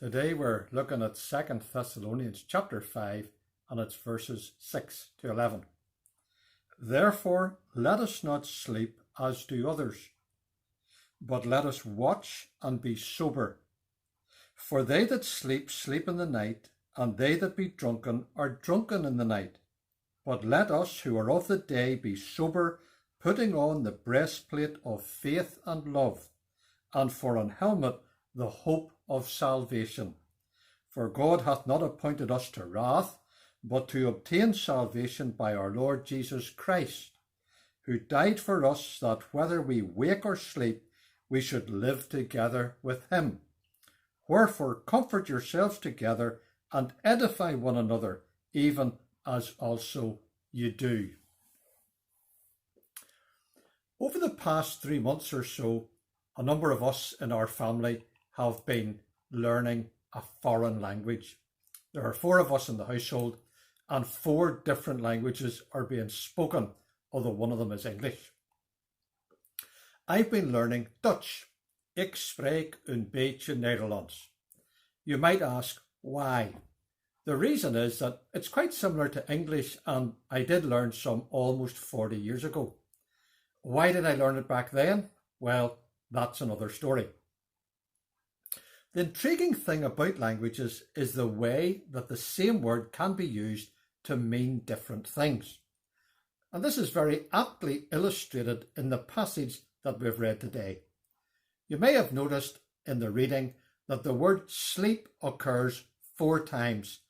Today we're looking at 2 Thessalonians chapter 5 and it's verses 6 to 11. Therefore let us not sleep as do others, but let us watch and be sober. For they that sleep, sleep in the night, and they that be drunken are drunken in the night. But let us who are of the day be sober, putting on the breastplate of faith and love, and for an helmet the hope of salvation. For God hath not appointed us to wrath, but to obtain salvation by our Lord Jesus Christ, who died for us, that whether we wake or sleep, we should live together with him. Wherefore comfort yourselves together, and edify one another, even as also you do. Over the past 3 months or so, a number of us in our family have been learning a foreign language. There are 4 of us in the household, and 4 different languages are being spoken, although one of them is English. I've been learning Dutch. Ik spreek een beetje Nederlands. You might ask, why? The reason is that it's quite similar to English, and I did learn some almost 40 years ago. Why did I learn it back then? Well, that's another story. The intriguing thing about languages is the way that the same word can be used to mean different things. And this is very aptly illustrated in the passage that we've read today. You may have noticed in the reading that the word sleep occurs 4 times,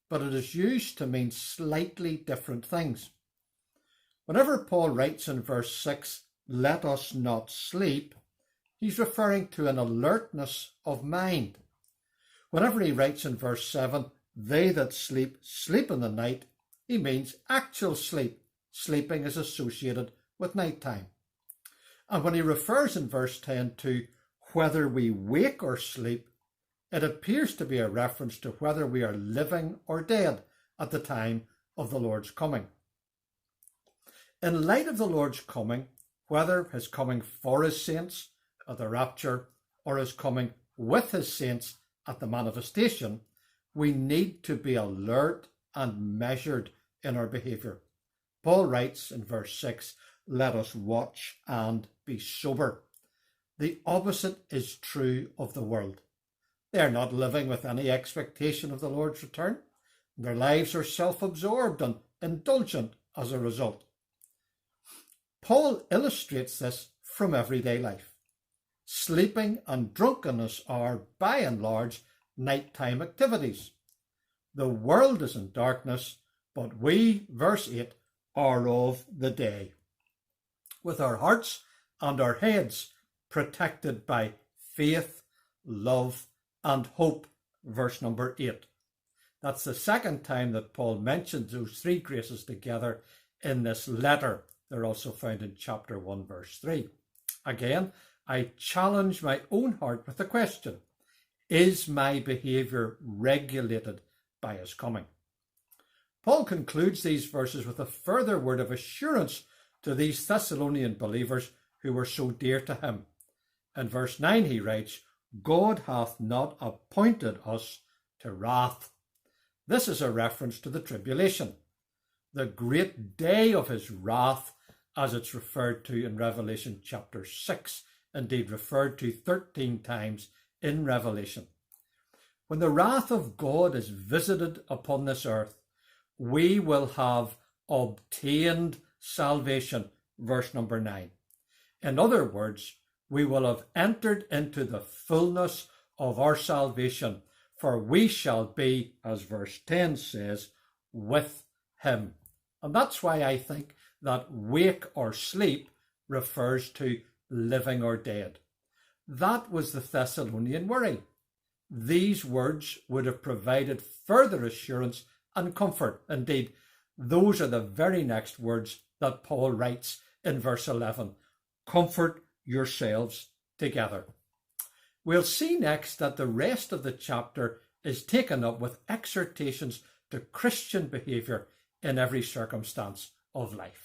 but it is used to mean slightly different things. Whenever Paul writes in verse 6, let us not sleep, he's referring to an alertness of mind. Whenever he writes in verse 7, they that sleep, sleep in the night, he means actual sleep. Sleeping is associated with nighttime. And when he refers in verse 10 to whether we wake or sleep, it appears to be a reference to whether we are living or dead at the time of the Lord's coming. In light of the Lord's coming, whether his coming for his saints at the rapture or his coming with his saints at the manifestation, we need to be alert and measured in our behaviour. Paul writes in verse 6, let us watch and be sober. The opposite is true of the world. They are not living with any expectation of the Lord's return. Their lives are self-absorbed and indulgent as a result. Paul illustrates this from everyday life. Sleeping and drunkenness are, by and large, nighttime activities. The world is in darkness, but we, verse 8, are of the day, with our hearts and our heads protected by faith, love, and hope, verse number 8. That's the second time that Paul mentions those 3 graces together in this letter. They're also found in chapter 1, verse 3. Again, I challenge my own heart with the question, is my behaviour regulated by his coming? Paul concludes these verses with a further word of assurance to these Thessalonian believers who were so dear to him. In verse 9 he writes, God hath not appointed us to wrath. This is a reference to the tribulation, the great day of his wrath, as it's referred to in Revelation chapter 6, indeed referred to 13 times in Revelation. When the wrath of God is visited upon this earth, we will have obtained salvation, verse number 9. In other words, we will have entered into the fullness of our salvation, for we shall be, as verse 10 says, with him. And that's why I think that wake or sleep refers to living or dead. That was the Thessalonian worry. These words would have provided further assurance and comfort. Indeed, those are the very next words that Paul writes in verse 11. Comfort yourselves together. We'll see next that the rest of the chapter is taken up with exhortations to Christian behaviour in every circumstance of life.